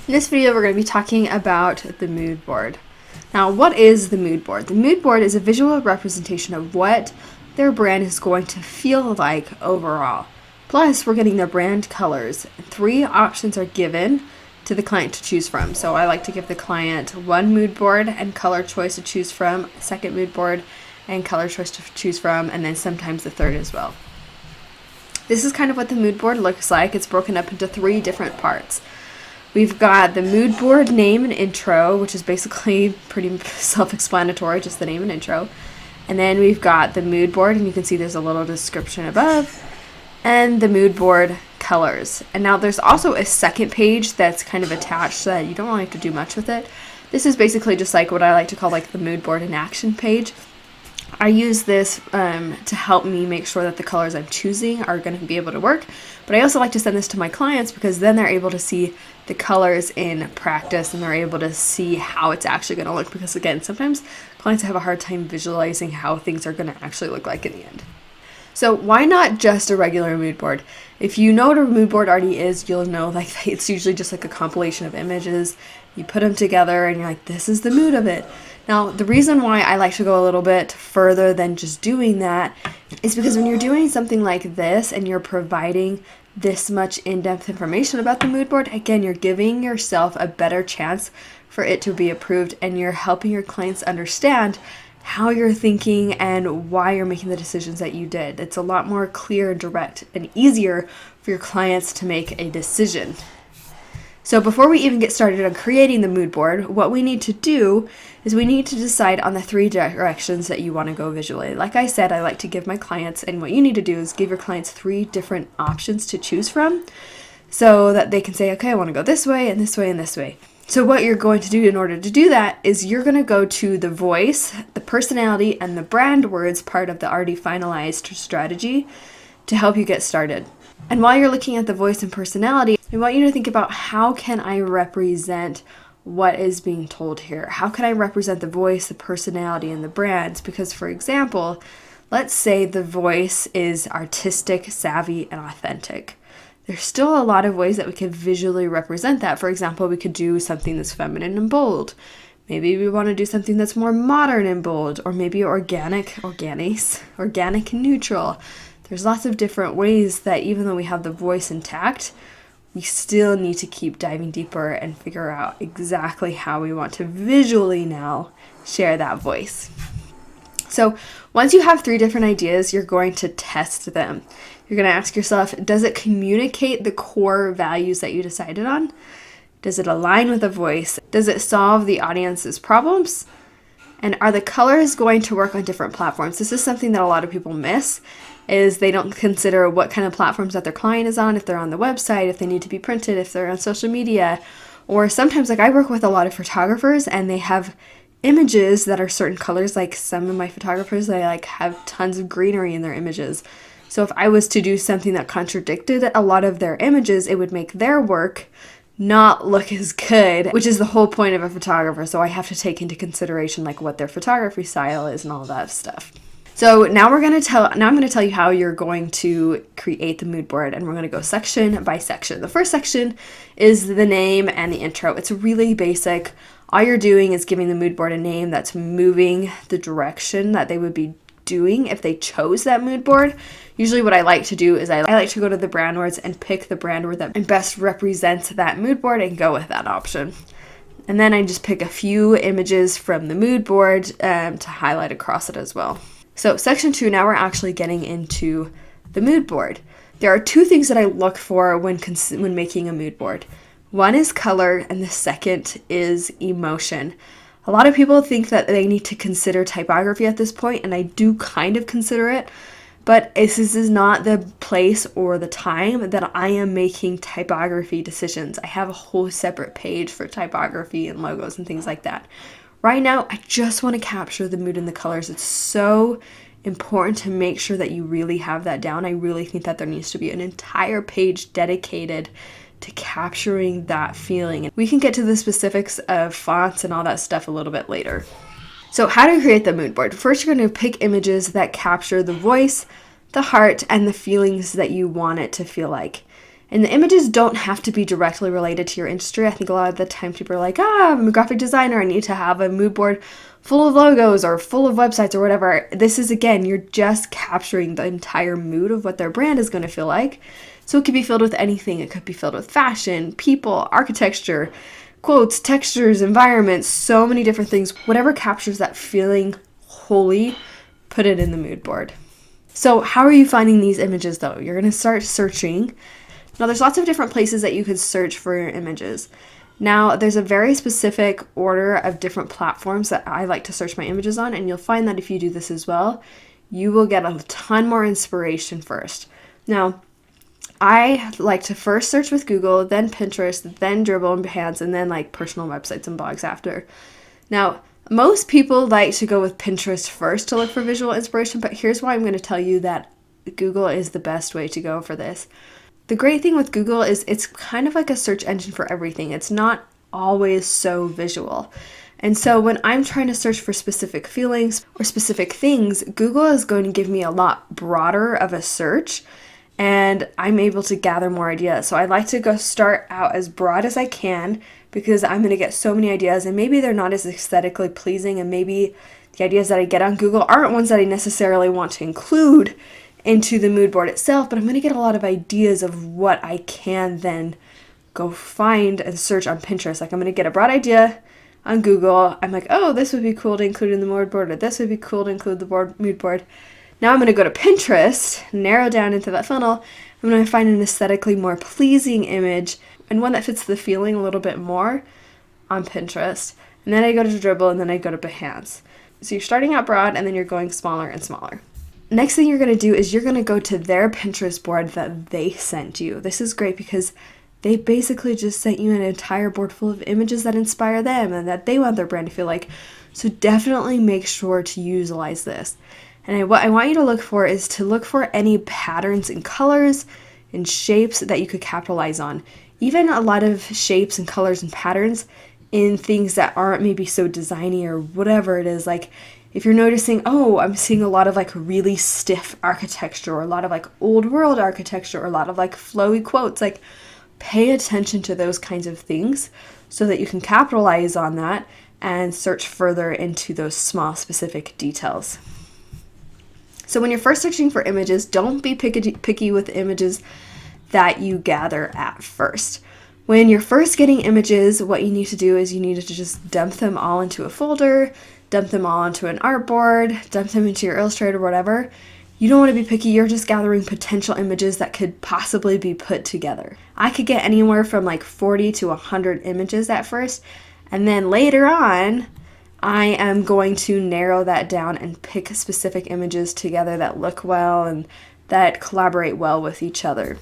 In this video, we're going to be talking about the mood board. Now, what is the mood board? The mood board is a visual representation of what their brand is going to feel like overall. Plus, we're getting their brand colors. 3 options are given to the client to choose from. So I like to give the client one mood board and color choice to choose from, a second mood board and color choice to choose from, and then sometimes the third as well. This is kind of what the mood board looks like. It's broken up into 3 different parts. We've got the mood board name and intro, which is basically pretty self-explanatory, just the name and intro. And then we've got the mood board, and you can see there's a little description above, and the mood board colors. And now there's also a second page that's kind of attached so that you don't really have to do much with it. This is basically just like what I like to call like the mood board in action page. I use this to help me make sure that the colors I'm choosing are going to be able to work. But I also like to send this to my clients because then they're able to see the colors in practice and they're able to see how it's actually going to look. Because again, sometimes clients have a hard time visualizing how things are going to actually look like in the end. So why not just a regular mood board? If you know what a mood board already is, you'll know like it's usually just like a compilation of images. You put them together and you're like, this is the mood of it. Now, the reason why I like to go a little bit further than just doing that is because when you're doing something like this and you're providing this much in-depth information about the mood board, again, you're giving yourself a better chance for it to be approved and you're helping your clients understand how you're thinking and why you're making the decisions that you did. It's a lot more clear and direct and easier for your clients to make a decision. So before we even get started on creating the mood board, what we need to do is we need to decide on the 3 directions that you want to go visually. Like I said, I like to give my clients, and what you need to do is give your clients 3 different options to choose from so that they can say, okay, I want to go this way and this way and this way. So what you're going to do in order to do that is you're going to go to the voice, the personality, and the brand words part of the already finalized strategy to help you get started. And while you're looking at the voice and personality, I want you to think about how can I represent what is being told here? How can I represent the voice, the personality, and the brands? Because, for example, let's say the voice is artistic, savvy, and authentic. There's still a lot of ways that we could visually represent that. For example, we could do something that's feminine and bold. Maybe we want to do something that's more modern and bold, or maybe organic and neutral. There's lots of different ways that even though we have the voice intact, we still need to keep diving deeper and figure out exactly how we want to visually now share that voice. So once you have 3 different ideas, you're going to test them. You're going to ask yourself, does it communicate the core values that you decided on? Does it align with the voice? Does it solve the audience's problems? And are the colors going to work on different platforms? This is something that a lot of people miss, is they don't consider what kind of platforms that their client is on, if they're on the website, if they need to be printed, if they're on social media. Or sometimes, like I work with a lot of photographers and they have images that are certain colors. Like some of my photographers, they like have tons of greenery in their images. So if I was to do something that contradicted a lot of their images, it would make their work not look as good, which is the whole point of a photographer. So I have to take into consideration like what their photography style is and all that stuff. So now I'm going to tell you how you're going to create the mood board, and we're going to go section by section. The first section is the name and the intro. It's really basic. All you're doing is giving the mood board a name that's moving the direction that they would be doing if they chose that mood board. Usually what I like to do is I like to go to the brand words and pick the brand word that best represents that mood board and go with that option. And then I just pick a few images from the mood board to highlight across it as well. So section 2, now we're actually getting into the mood board. There are 2 things that I look for when making a mood board. One is color and the second is emotion. A lot of people think that they need to consider typography at this point, and I do kind of consider it, but this is not the place or the time that I am making typography decisions. I have a whole separate page for typography and logos and things like that. Right now, I just want to capture the mood and the colors. It's so important to make sure that you really have that down. I really think that there needs to be an entire page dedicated to capturing that feeling. We can get to the specifics of fonts and all that stuff a little bit later. So how to create the mood board? First, you're going to pick images that capture the voice, the heart, and the feelings that you want it to feel like. And the images don't have to be directly related to your industry. I think a lot of the time people are like, I'm a graphic designer, I need to have a mood board full of logos or full of websites or whatever. This is, again, you're just capturing the entire mood of what their brand is going to feel like. So it could be filled with anything. It could be filled with fashion, people, architecture, quotes, textures, environments, so many different things. Whatever captures that feeling wholly, put it in the mood board. So how are you finding these images though? You're going to start searching. Now there's lots of different places that you could search for your images. Now there's a very specific order of different platforms that I like to search my images on, and you'll find that if you do this as well, you will get a ton more inspiration first. Now, I like to first search with Google, then Pinterest, then Dribbble and Behance, and then like personal websites and blogs after. Now, most people like to go with Pinterest first to look for visual inspiration, but here's why I'm going to tell you that Google is the best way to go for this. The great thing with Google is it's kind of like a search engine for everything. It's not always so visual. And so when I'm trying to search for specific feelings or specific things, Google is going to give me a lot broader of a search, and I'm able to gather more ideas. So I like to go start out as broad as I can, because I'm going to get so many ideas, and maybe they're not as aesthetically pleasing, and maybe the ideas that I get on Google aren't ones that I necessarily want to include into the mood board itself, but I'm going to get a lot of ideas of what I can then go find and search on Pinterest. Like I'm going to get a broad idea on Google. I'm like, oh, this would be cool to include in the mood board, or this would be cool to include the mood board. Now I'm going to go to Pinterest, narrow down into that funnel. I'm going to find an aesthetically more pleasing image and one that fits the feeling a little bit more on Pinterest. And then I go to Dribbble, and then I go to Behance. So you're starting out broad, and then you're going smaller and smaller. Next thing you're going to do is you're going to go to their Pinterest board that they sent you. This is great because they basically just sent you an entire board full of images that inspire them and that they want their brand to feel like. So definitely make sure to utilize this. And what I want you to look for is to look for any patterns and colors and shapes that you could capitalize on. Even a lot of shapes and colors and patterns in things that aren't maybe so designy or whatever it is. Like if you're noticing, oh, I'm seeing a lot of like really stiff architecture, or a lot of like old world architecture, or a lot of like flowy quotes, like pay attention to those kinds of things so that you can capitalize on that and search further into those small specific details. So when you're first searching for images, don't be picky with images that you gather at first. When you're first getting images, what you need to do is you need to just dump them all into a folder, dump them all onto an artboard, dump them into your Illustrator, whatever. You don't want to be picky. You're just gathering potential images that could possibly be put together. I could get anywhere from like 40 to 100 images at first, and then later on, I am going to narrow that down and pick specific images together that look well and that collaborate well with each other.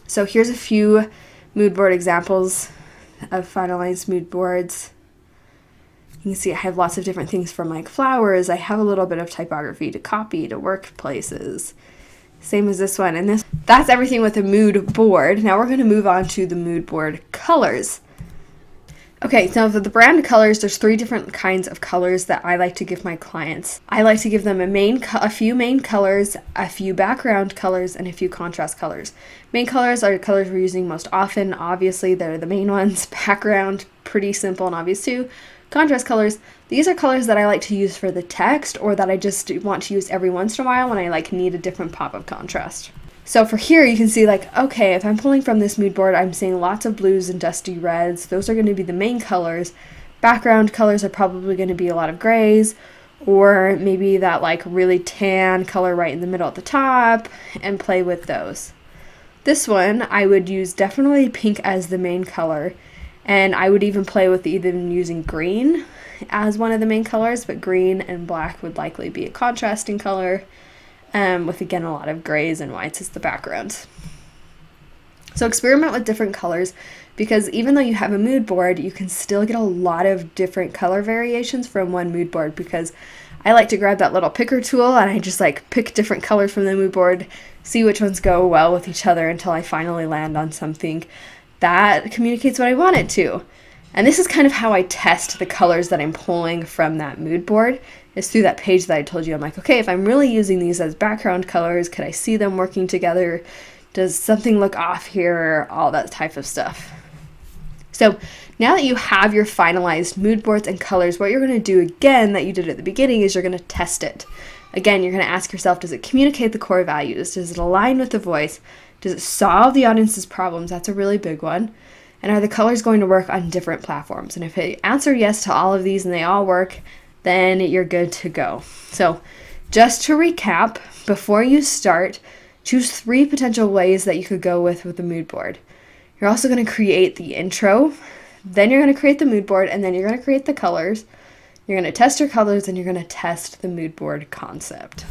So here's a few mood board examples of finalized mood boards. You can see I have lots of different things from like flowers. I have a little bit of typography to copy to workplaces. Same as this one. And that's everything with a mood board. Now we're going to move on to the mood board colors. Okay, so for the brand colors, there's 3 different kinds of colors that I like to give my clients. I like to give them a few main colors, a few background colors, and a few contrast colors. Main colors are the colors we're using most often. Obviously, they're the main ones. Background, pretty simple and obvious too. Contrast colors, these are colors that I like to use for the text, or that I just want to use every once in a while when I like need a different pop of contrast. So for here, you can see like, okay, if I'm pulling from this mood board, I'm seeing lots of blues and dusty reds. Those are going to be the main colors. Background colors are probably going to be a lot of grays, or maybe that like really tan color right in the middle at the top, and play with those. This one, I would use definitely pink as the main color, and I would even play with even using green as one of the main colors, but green and black would likely be a contrasting color. With again a lot of grays and whites as the background. So experiment with different colors, because even though you have a mood board, you can still get a lot of different color variations from one mood board, because I like to grab that little picker tool and I just like pick different colors from the mood board, see which ones go well with each other until I finally land on something that communicates what I want it to. And this is kind of how I test the colors that I'm pulling from that mood board, is through that page that I told you. I'm like, okay, if I'm really using these as background colors, could I see them working together? Does something look off here? All that type of stuff. So now that you have your finalized mood boards and colors, what you're going to do again that you did at the beginning is you're going to test it. Again, you're going to ask yourself, does it communicate the core values? Does it align with the voice? Does it solve the audience's problems? That's a really big one. And are the colors going to work on different platforms? And if you answer yes to all of these and they all work, then you're good to go. So just to recap, before you start, choose 3 potential ways that you could go with the mood board. You're also going to create the intro, then you're going to create the mood board, and then you're going to create the colors. You're going to test your colors, and you're going to test the mood board concept.